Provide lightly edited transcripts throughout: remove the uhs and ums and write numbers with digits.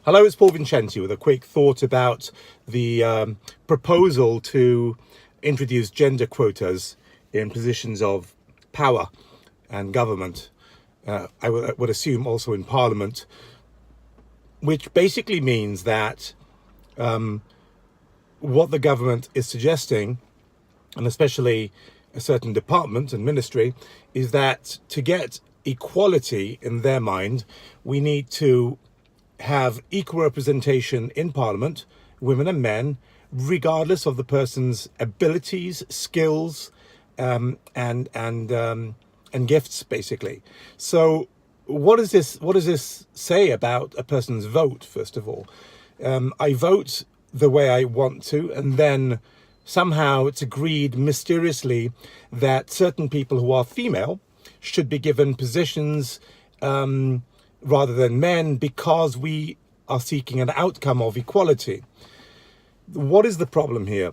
Hello, it's Paul Vincenti with a quick thought about the proposal to introduce gender quotas in positions of power and government. I would assume also in Parliament, which basically means that what the government is suggesting, and especially a certain department and ministry, is that to get equality in their mind, we need to have equal representation in Parliament, women and men, regardless of the person's abilities, skills, and gifts, basically. So, what does this say about a person's vote? First of all, I vote the way I want to, and then somehow it's agreed mysteriously that certain people who are female should be given positions rather than men because we are seeking an outcome of equality. What is the problem here?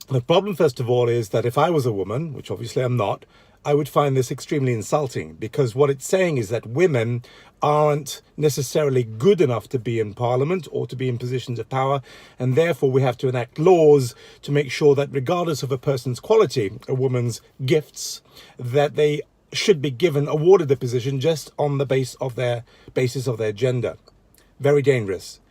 The problem, first of all, is that if I was a woman, which obviously I'm not, I would find this extremely insulting, because what it's saying is that women aren't necessarily good enough to be in Parliament or to be in positions of power, and therefore we have to enact laws to make sure that regardless of a person's quality, a woman's gifts, that they should be awarded the position just on the basis of their gender. Very dangerous.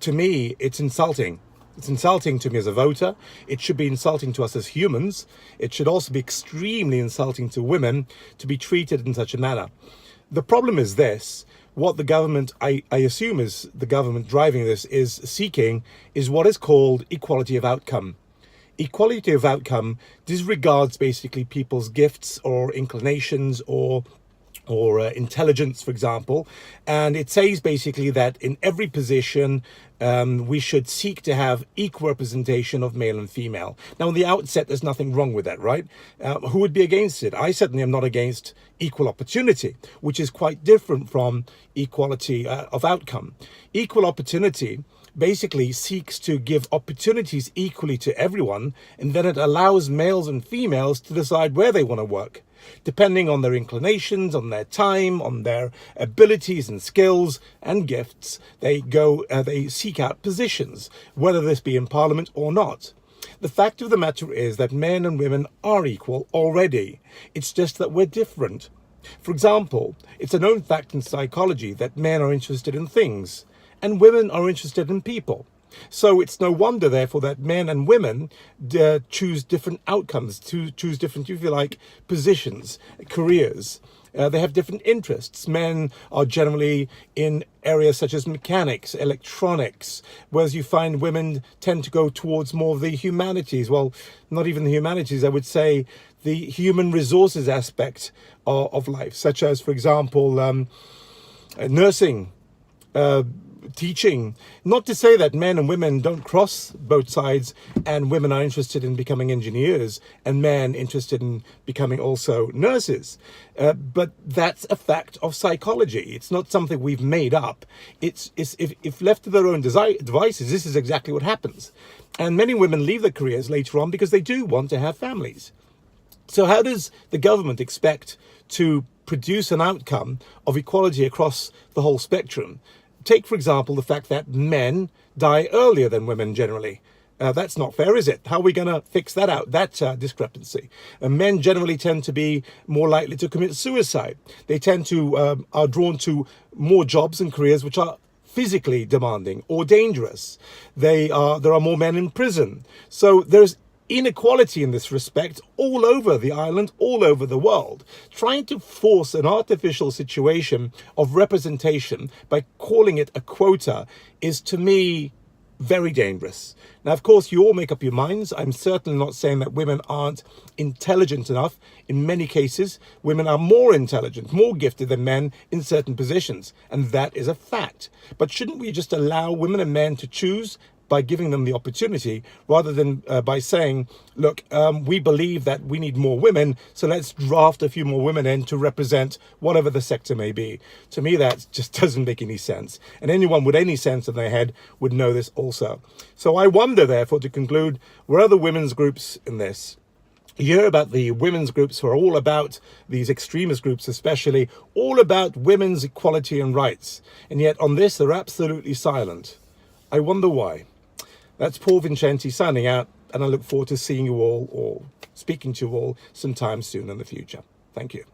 To me, it's insulting. It's insulting to me as a voter. It should be insulting to us as humans. It should also be extremely insulting to women to be treated in such a manner. The problem is this: what the government, I assume is the government driving this, is seeking is what is called equality of outcome. Equality of outcome disregards basically people's gifts or inclinations or intelligence, for example, and it says basically that in every position we should seek to have equal representation of male and female. Now, on the outset, there's nothing wrong with that, right? Who would be against it? I certainly am not against equal opportunity, which is quite different from equality of outcome. Equal opportunity basically seeks to give opportunities equally to everyone, and then it allows males and females to decide where they want to work, depending on their inclinations, on their time, on their abilities and skills and gifts. They seek out positions, whether this be in Parliament or not. The fact of the matter is that men and women are equal already. It's just that we're different. For example, it's a known fact in psychology that men are interested in things and women are interested in people. So it's no wonder, therefore, that men and women choose different outcomes, choose different, if you like, positions, careers. They have different interests. Men are generally in areas such as mechanics, electronics, whereas you find women tend to go towards more of the humanities. Well, not even the humanities, I would say the human resources aspect of life, such as, for example, nursing, teaching. Not to say that men and women don't cross both sides, and women are interested in becoming engineers and men interested in becoming also nurses, but that's a fact of psychology. It's not something we've made up. It's if left to their own devices, this is exactly what happens. And many women leave their careers later on because they do want to have families. So how does the government expect to produce an outcome of equality across the whole spectrum? Take, for example, the fact that men die earlier than women generally. That's not fair, is it? How are we going to fix that out, that discrepancy? Men generally tend to be more likely to commit suicide. They tend to are drawn to more jobs and careers which are physically demanding or dangerous. There are more men in prison. So there's inequality in this respect all over the island, all over the world. Trying to force an artificial situation of representation by calling it a quota is, to me, very dangerous. Now, of course, you all make up your minds. I'm certainly not saying that women aren't intelligent enough. In many cases, women are more intelligent, more gifted than men in certain positions, and that is a fact. But shouldn't we just allow women and men to choose by giving them the opportunity, rather than by saying, look, we believe that we need more women, so let's draft a few more women in to represent whatever the sector may be. To me, that just doesn't make any sense. And anyone with any sense in their head would know this also. So I wonder, therefore, to conclude, where are the women's groups in this? You hear about the women's groups who are all about, these extremist groups especially, all about women's equality and rights. And yet on this, they're absolutely silent. I wonder why. That's Paul Vincenti signing out, and I look forward to seeing you all or speaking to you all sometime soon in the future. Thank you.